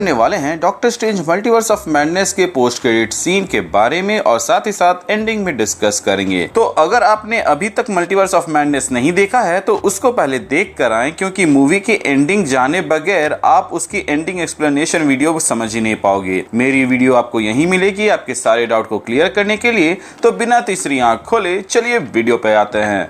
करने वाले हैं doctor strange multiverse of madness के पोस्ट क्रेडिट सीन के बारे में और साथ ही साथ एंडिंग में डिस्कस करेंगे। तो अगर आपने अभी तक मल्टीवर्स ऑफ मैडनेस नहीं देखा है तो उसको पहले देख कर आए, क्योंकि मूवी की एंडिंग जाने बगैर आप उसकी एंडिंग एक्सप्लेनेशन वीडियो समझ ही नहीं पाओगे। मेरी वीडियो आपको यहीं मिलेगी आपके सारे डाउट को क्लियर करने के लिए। तो बिना तीसरी आंख खोले चलिए वीडियो पे आते हैं।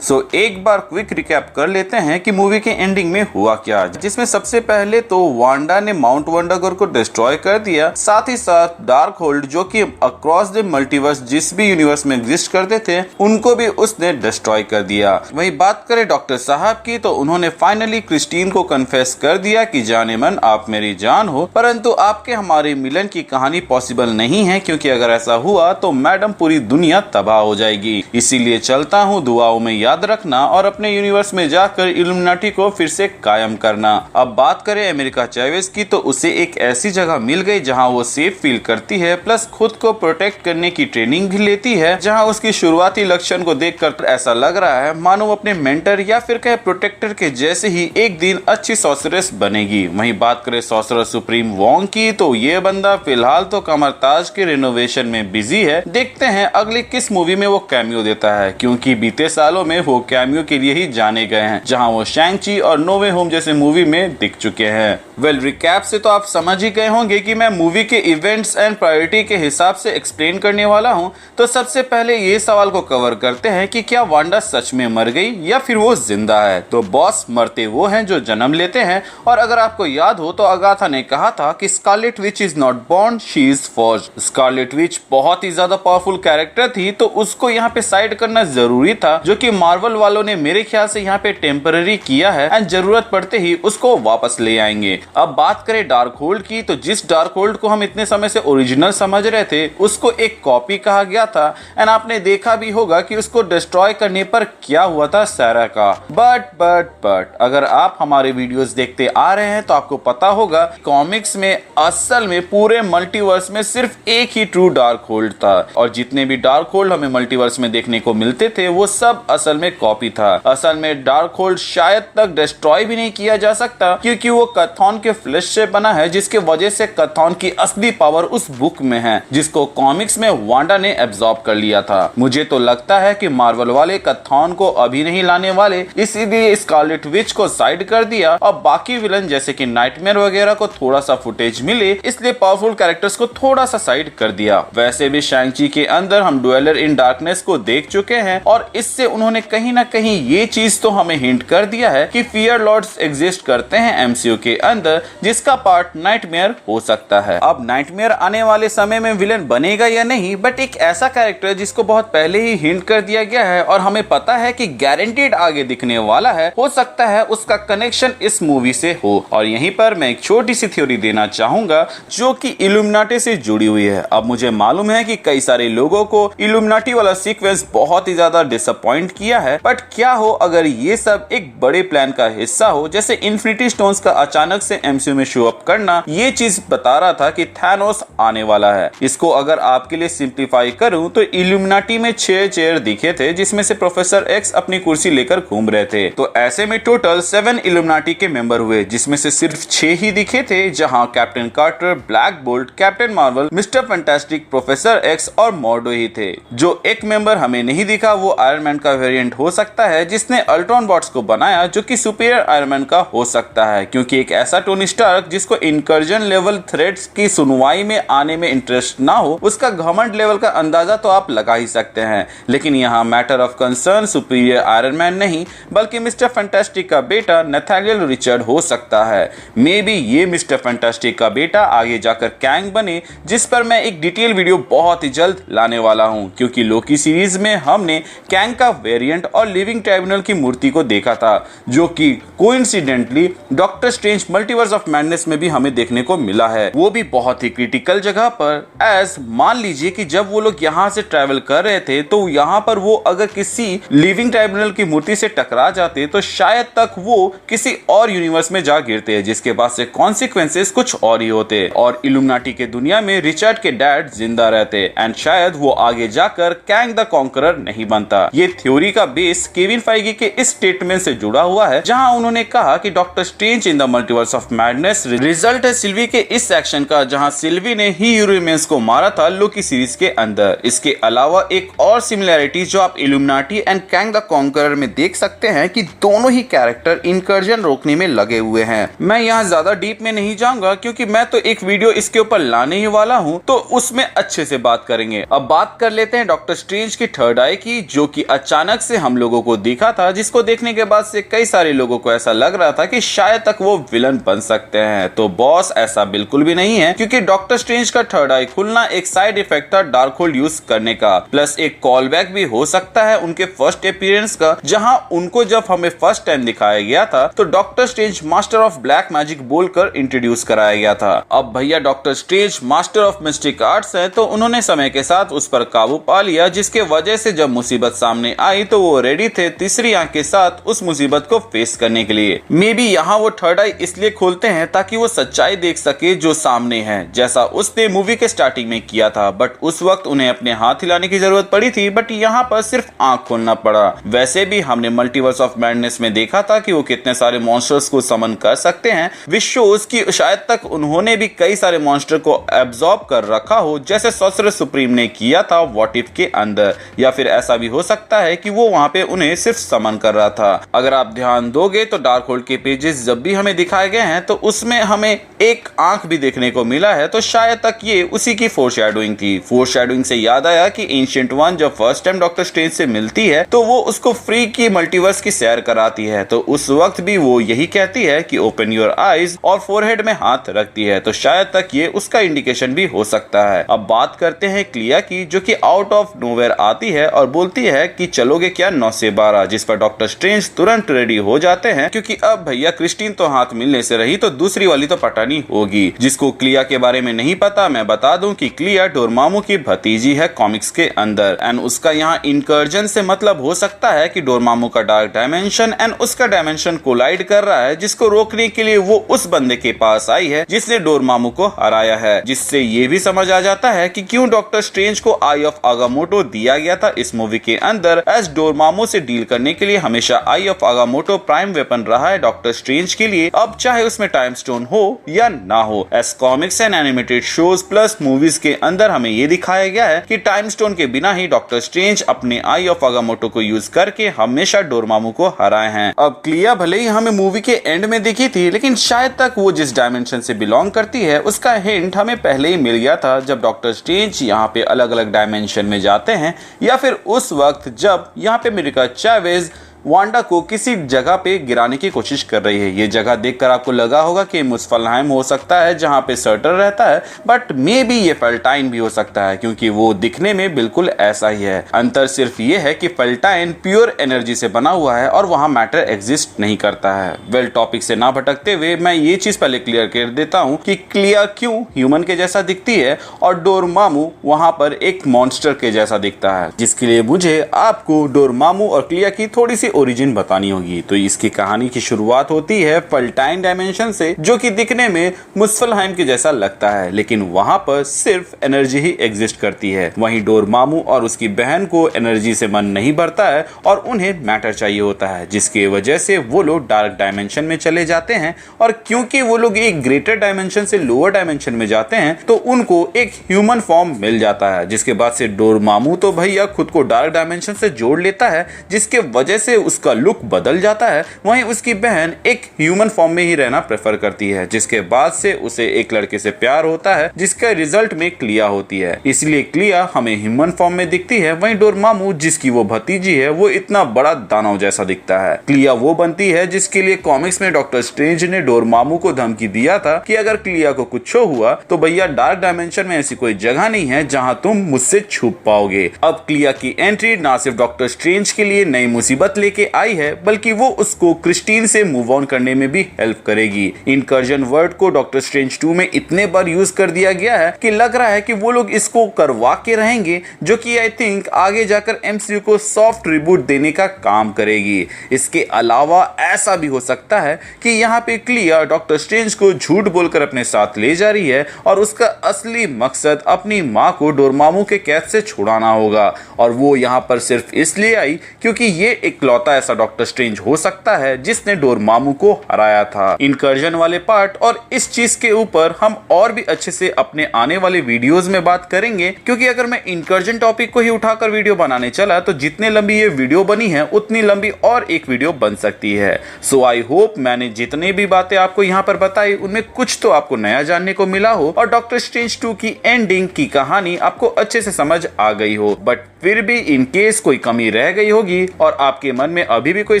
एक बार क्विक रिकैप कर लेते हैं कि मूवी के एंडिंग में हुआ क्या, जिसमें सबसे पहले तो वांडा ने माउंट वंडागर को डिस्ट्रॉय कर दिया। साथ ही साथ डार्क होल्ड जो कि अक्रॉस द मल्टीवर्स जिस भी यूनिवर्स में एग्जिस्ट करते थे उनको भी उसने डिस्ट्रॉय कर दिया। वही बात करें डॉक्टर साहब की, तो उन्होंने फाइनली क्रिस्टीन को कन्फेस कर दिया कि जाने मन आप मेरी जान हो, परंतु आपके हमारे मिलन की कहानी पॉसिबल नहीं है, क्योंकि अगर ऐसा हुआ तो मैडम पूरी दुनिया तबाह हो जाएगी। इसीलिए चलता हूँ, दुआओं में याद रखना और अपने यूनिवर्स में जाकर इल्यूमिनाटी को फिर से कायम करना। अब बात करें अमेरिका चैवेज की, तो उसे एक ऐसी जगह मिल गई जहां वो सेफ फील करती है, प्लस खुद को प्रोटेक्ट करने की ट्रेनिंग भी लेती है, जहां उसकी शुरुआती लक्षण को देखकर ऐसा लग रहा है मानो अपने मेंटर या फिर कहे प्रोटेक्टर के जैसे ही एक दिन अच्छी सॉर्सरेस बनेगी। वहीं बात करें सॉर्सरर सुप्रीम वोंग की, तो ये बंदा फिलहाल तो कमरताज के रिनोवेशन में बिजी है। देखते हैं अगली किस मूवी में वो कैमियो देता है, क्योंकि बीते सालों में वो कैमियो के लिए ही जाने गए हैं, जहां वो शैंग-ची और नो वे होम जैसे मूवी में दिख चुके हैं। रिकैप से तो आप समझ ही गए होंगे कि मैं मूवी के इवेंट्स एंड प्रायोरिटी के हिसाब से एक्सप्लेन करने वाला हूं। तो सबसे पहले ये सवाल को कवर करते हैं कि क्या वांडा सच में मर गई या फिर वो जिंदा है। तो बॉस, मरते वो हैं जो जन्म लेते हैं, और अगर आपको याद हो तो अगाथा ने कहा था कि Scarlet which is not born, she is forged. Scarlet Witch बहुत ही ज्यादा पावरफुल कैरेक्टर थी, तो उसको यहाँ पे साइड करना जरूरी था, जो कि मार्वल वालों ने मेरे ख्याल से यहाँ पे टेम्पररी किया है एंड जरूरत पड़ते ही उसको वापस ले आएंगे। अब बात करें डार्क होल्ड की, तो जिस डार्क होल्ड को हम इतने समय से ओरिजिनल समझ रहे थे उसको एक कॉपी कहा गया था, एंड आपने देखा भी होगा कि उसको डिस्ट्रॉय करने पर क्या हुआ था सारा का। बट अगर आप हमारे वीडियोस देखते आ रहे हैं तो आपको पता होगा कॉमिक्स में असल में पूरे मल्टीवर्स में सिर्फ एक ही ट्रू डार्क होल्ड था, और जितने भी डार्क होल्ड हमें मल्टीवर्स में देखने को मिलते थे वो सब असल में कॉपी था। असल में डार्क होल्ड शायद तक डिस्ट्रॉय भी नहीं किया जा सकता, क्योंकि वो कथॉन के फ्लैश से बना है, जिसके वजह से कथॉन की असली पावर उस बुक में है, जिसको कॉमिक्स में वांडा ने एब्जॉर्ब कर लिया था। मुझे तो लगता है कि मार्वल वाले कथॉन को अभी नहीं लाने वाले, इसीलिए स्कारलेट विच को साइड कर दिया, और बाकी विलन जैसे कि नाइटमेयर वगैरह को थोड़ा सा फुटेज मिले, इसलिए पावरफुल कैरेक्टर्स को थोड़ा सा साइड कर दिया। वैसे भी शैंग-ची के अंदर हम ड्वेलर इन डार्कनेस को देख चुके हैं, और इससे उन्होंने कहीं ना कहीं ये चीज तो हमें हिंट कर दिया है कि फियर लॉर्ड्स एग्जिस्ट करते हैं एमसीयू के अंदर, जिसका पार्ट नाइटमेयर हो सकता है। अब नाइटमेयर आने वाले समय में विलन बनेगा या नहीं, बट एक ऐसा कैरेक्टर जिसको बहुत पहले ही हिंट कर दिया गया है और हमें पता है कि गारंटीड आगे दिखने वाला है, हो सकता है उसका कनेक्शन इस मूवी से हो। और यहीं पर मैं एक छोटी सी थ्योरी देना चाहूंगा जो कि इल्यूमिनाटी से जुड़ी हुई है। अब मुझे मालूम है कि कई सारे लोगों को इल्यूमिनाटी वाला सीक्वेंस बहुत ही ज्यादा डिसअपॉइंट किया है, बट क्या हो अगर ये सब एक बड़े प्लान का हिस्सा हो, जैसे इन्फिनिटी स्टोन्स का अचानक से एमसीयू में शो अप करना। ये चीज बता रहा था कि थैनोस आने वाला है। इसको अगर आपके लिए सिंप्लीफाई करूं तो इल्यूमिनाटी में 6 चेयर दिखे थे, जिसमें से प्रोफेसर एक्स अपनी कुर्सी लेकर घूम रहे थे। तो ऐसे में टोटल 7 इल्यूमिनाटी के मेंबर हुए, जिसमें से सिर्फ 6 ही दिखे थे, जहां Captain Carter, Black Bolt, Captain Marvel, Mister Fantastic, Professor X और मॉर्डो ही थे। जो एक मेंबर हमें नहीं दिखा वो आयरन मैन का वेरिएंट हो सकता है, जिसने अल्ट्रॉन बॉट्स को बनाया, जो कि सुपीरियर आयरन मैन का हो सकता है, क्योंकि एक ऐसा टोनी स्टार्क जिसको इनकर्जन लेवल थ्रेट्स की सुनवाई में आने में इंटरेस्ट ना हो, उसका घमंड लेवल का अंदाजा तो आप लगा ही सकते हैं। लेकिन यहाँ matter of concern superior iron man नहीं, बल्कि मिस्टर फैंटास्टिक का बेटा नथानियल रिचर्ड हो सकता है। मे बी ये मिस्टर फैंटास्टिक का बेटा आगे जाकर कैंग बने, जिस पर मैं एक डिटेल वीडियो बहुत ही जल्द लाने वाला हूँ, क्योंकि लोकी सीरीज में हमने कैंग का वेरिएंट और लिविंग ट्राइब्यूनल की मूर्ति को देखा था, जो कि coincidentally doctor strange multiverse of madness में भी हमें देखने को मिला है, वो भी बहुत ही क्रिटिकल जगह पर। एज मान लीजिए कि जब वो लोग यहाँ से ट्रैवल कर रहे थे, तो यहाँ पर वो अगर किसी लिविंग ट्राइब्यूनल की मूर्ति से टकरा जाते तो शायद तक वो किसी और यूनिवर्स में जा गिरते, जिसके बाद से कॉन्सिक्वेंसेस कुछ और ही होते, और इल्यूमिनाटी के दुनिया में रिचर्ड के डैड जिंदा रहते, एंड शायद वो आगे जाकर कैंग द कॉन्करर नहीं बनता। ये थ्योरी का बेस केविन फाइगी के इस स्टेटमेंट से जुड़ा हुआ है, जहां उन्होंने कहा कि doctor strange in the multiverse of of madness result है सिल्वी के इस सेक्शन का, जहां सिल्वी ने ही यूरेमेंस को मारा था लोकी सीरीज के अंदर। इसके अलावा एक और सिमिलैरिटी जो आप illuminati and Kang the conqueror में देख सकते हैं कि दोनों ही कैरेक्टर इनकर्जन रोकने में लगे हुए हैं। मैं यहाँ ज्यादा डीप में नहीं जाऊंगा क्योंकि मैं तो एक वीडियो इसके ऊपर लाने ही वाला हूँ, तो उसमें अच्छे से बात करेंगे। अब बात कर लेते हैं डॉक्टर स्ट्रेंज की थर्ड आई की, जो कि अचानक से हम लोगों को दिखा था, जिसको देखने के बाद से कई सारे लोगों को ऐसा लग रहा था कि शायद तक वो विलन बन सकते हैं। तो बॉस ऐसा बिल्कुल भी नहीं है, क्योंकि डॉक्टर स्ट्रेंज का थर्ड आई खुलना एक साइड इफेक्ट था डार्क होल्ड यूज करने का, प्लस एक कॉल बैक भी हो सकता है उनके फर्स्ट अपीयरेंस का, जहां उनको जब हमें फर्स्ट टाइम दिखाया गया था तो doctor strange master of black magic बोलकर इंट्रोड्यूस कराया गया था। अब भैया doctor strange master of mistake arts है, तो उन्होंने समय के साथ उस पर काबू पा लिया, जिसके वजह से जब मुसीबत सामने आई तो वो रेडी थे तीसरी आंख के साथ उस मुसीबत को फेस करने के लिए। मे बी यहाँ वो थर्ड आई इसलिए खोलते हैं ताकि वो सच्चाई देख सके जो सामने है, जैसा उसने मूवी के स्टार्टिंग में किया था। बट उस वक्त उन्हें अपने हाथ हिलाने की जरूरत पड़ी थी, बट यहाँ पर सिर्फ आंख खोलना पड़ा। वैसे भी हमने मल्टीवर्स ऑफ मैडनेस में देखा था कि वो कितने सारे मॉन्स्टर्स को समन कर सकते हैं, विच शोज कि शायद तक उन्होंने भी कई सारे मॉन्स्टर को एब्जॉर्ब कर रखा हो, जैसे सॉर्सरर सुप्रीम ने किया था व्हाट इफ के अंदर। या फिर ऐसा भी हो सकता है कि वो वहां पे उन्हें सिर्फ समन कर रहा था। अगर आप ध्यान दोगे तो डार्क होल्ड के पेजेस जब भी हमें दिखाए गए हैं तो उसमें हमें एक आंख भी देखने को मिला है, तो शायद तक ये उसी की फोरशैडोइंग थी। फोरशैडोइंग से याद आया कि एंशिएंट वन जब फर्स्ट टाइम डॉक्टर स्ट्रेंज से मिलती है तो वो उसको फ्री की मल्टीवर्स की सैर कराती है, तो उस वक्त भी वो यही कहती है कि ओपन योर आईज और फोरहेड में हाथ रखती है, तो शायद तक ये उसका इंडिकेशन भी हो सकता है। अब बात करते हैं क्लिया की, जो कि आउट ऑफ नोवेयर आती है और बोलती है कि चलोगे क्या 9 से 12, जिस पर डॉक्टर स्ट्रेंज तुरंत रेडी हो जाते हैं, क्योंकि अब भैया क्रिस्टीन तो हाथ मिलने से रही तो दूसरी वाली तो पटानी होगी। जिसको क्लिया के बारे में नहीं पता, मैं बता दूं कि क्लिया डोरमामू की भतीजी है कॉमिक्स के अंदर, एंड उसका यहाँ इनकर्जन से मतलब हो सकता है कि डोरमामू का डार्क डायमेंशन एंड उसका डायमेंशन कोलाइड कर रहा है, जिसको रोकने के लिए वो उस बंदे के पास आई है जिसने डोरमामू को हराया है। जिससे ये भी समझ आ जाता है कि क्यों डॉक्टर स्ट्रेंज को आई ऑफ आगामोटो दिया गया था इस मूवी के अंदर, एज डोरमामू से डील करने के लिए हमेशा आई ऑफ आगामोटो प्राइम वेपन रहा है डॉक्टर स्ट्रेंज के लिए, अब चाहे उसमें टाइम स्टोन हो या ना हो। As comics and animated shows plus movies के अंदर हमें ये दिखाया गया है कि टाइम स्टोन के बिना ही डॉक्टर स्ट्रेंज अपने आई ऑफ आगामोटो को यूज करके हमेशा डोरमामू को हराए हैं। अब क्लिया भले ही हमें मूवी के एंड में दिखी थी, लेकिन शायद तक वो जिस डायमेंशन से बिलोंग करती है उसका हिंट हमें पहले ही मिल गया था जब डॉक्टर स्ट्रेंज यहाँ पे अलग अलग डायमेंशन में जाते हैं, या फिर उस वक्त जब यहाँ पे अमेरिका चैवेज वांडा को किसी जगह पे गिराने की कोशिश कर रही है। ये जगह देखकर आपको लगा होगा कि मुस्फलहाइम हो सकता है जहां पे सर्टर रहता है, बट मे बी ये फल्टाइन भी हो सकता है, क्योंकि वो दिखने में बिल्कुल ऐसा ही है। अंतर सिर्फ ये है कि फल्टाइन प्योर एनर्जी से बना हुआ है और वहां मैटर एग्जिस्ट नहीं करता है। वेल, टॉपिक से ना भटकते हुए मैं ये चीज पहले क्लियर कर देता हूँ कि क्लिया क्यों ह्यूमन के जैसा दिखती है और डोरमामू वहां पर एक मॉन्स्टर के जैसा दिखता है, जिसके लिए मुझे आपको डोरमामू और क्लिया की थोड़ी सी ओरिजिन बतानी होगी। तो इसकी कहानी की शुरुआत होती है फल्टाइन डायमेंशन से, जो कि दिखने में मुस्फलहाइम के जैसा लगता है, लेकिन वहां पर सिर्फ एनर्जी ही एग्जिस्ट करती है। वहीं डोरमामू और उसकी बहन को एनर्जी से मन नहीं भरता है और उन्हें मैटर चाहिए होता है, जिसकी वजह से वो लोग डार्क डायमेंशन में चले जाते हैं। और क्योंकि वो लोग एक ग्रेटर डायमेंशन से लोअर डायमेंशन में जाते हैं तो उनको एक ह्यूमन फॉर्म मिल जाता है, जिसके बाद से डोरमामू तो भैया खुद को डार्क डायमेंशन से जोड़ लेता है, जिसके वजह से उसका लुक बदल जाता है। वहीं उसकी बहन एक ह्यूमन फॉर्म में ही रहना प्रेफर करती है, जिसके बाद से उसे एक लड़के से प्यार होता है, जिसका रिजल्ट में क्लिया होती है। इसलिए क्लिया हमें ह्यूमन फॉर्म में दिखती है। वहीं डोरमामू जिसकी वो भतीजी है वो इतना बड़ा दानव जैसा दिखता है। क्लिया वो बनती है जिसके लिए कॉमिक्स में डॉक्टर स्ट्रेंज ने डोरमामू को धमकी दिया था कि अगर क्लिया को कुछ हुआ तो भैया डार्क डायमेंशन में ऐसी कोई जगह नहीं है जहां तुम मुझसे छुप पाओगे। अब क्लिया की एंट्री ना सिर्फ डॉक्टर स्ट्रेंज के लिए नई मुसीबत लेके आई है, बल्कि वो उसको क्रिस्टीन से मूव ऑन करने में भी हेल्प करेगी। इनकर्जन वर्ड को डॉक्टर स्ट्रेंज 2 में इतने बार यूज कर दिया गया है कि लग रहा है कि वो लोग इसको करवा के रहेंगे, जो कि आई थिंक आगे जाकर एमसीयू को सॉफ्ट रिबूट देने का काम करेगी। इसके अलावा ऐसा भी हो सकता है कि यहाँ पे क्लिया डॉक्टर स्ट्रेंज को झूठ बोलकर अपने साथ ले जा रही है और उसका असली मकसद अपनी माँ को डोरमामू के कैद से छुड़ाना होगा, और वो यहाँ पर सिर्फ इसलिए आई क्योंकि ये इकलौता इकलौता ऐसा डॉक्टर स्ट्रेंज हो सकता है जिसने डोरमामू को हराया था। इनकर्जन वाले पार्ट और इस चीज के ऊपर हम और भी अच्छे से अपने आने वाले वीडियोस में बात करेंगे, क्योंकि अगर मैं इनकर्जन टॉपिक को ही उठाकर वीडियो बनाने चला तो जितने लंबी ये वीडियो बनी है उतनी लंबी और एक वीडियो बन सकती है। सो आई होप मैंने जितने भी बातें आपको यहाँ पर बताई उनमें कुछ तो आपको नया जानने को मिला हो और डॉक्टर स्ट्रेंज 2 की एंडिंग की कहानी आपको अच्छे से समझ आ गई हो। बट फिर भी इन केस कोई कमी रह गई होगी और आपके मन में अभी भी कोई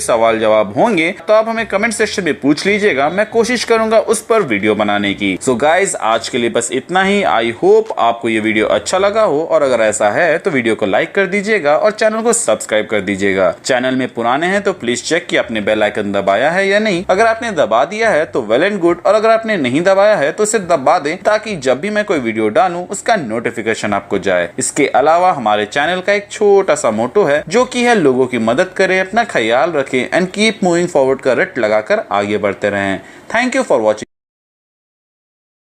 सवाल जवाब होंगे तो आप हमें कमेंट सेक्शन में पूछ लीजिएगा, मैं कोशिश करूंगा उस पर वीडियो बनाने की। सो गाइज आज के लिए बस इतना ही। आई होप आपको ये वीडियो अच्छा लगा हो और अगर ऐसा है तो वीडियो को लाइक कर दीजिएगा और चैनल को सब्सक्राइब कर दीजिएगा। चैनल में पुराने हैं तो प्लीज चेक कि आपने बेल आइकन दबाया है या नहीं। अगर आपने दबा दिया है तो वेल एंड गुड, और अगर आपने नहीं दबाया है तो उसे दबा दें ताकि जब भी मैं कोई वीडियो डालूं उसका नोटिफिकेशन आपको जाए। इसके अलावा हमारे चैनल का एक छोटा सा मोटो है जो कि है लोगों की मदद करें, अपना ख्याल रखें एंड कीप मूविंग फॉरवर्ड का रट लगाकर आगे बढ़ते रहें। Thank you for watching.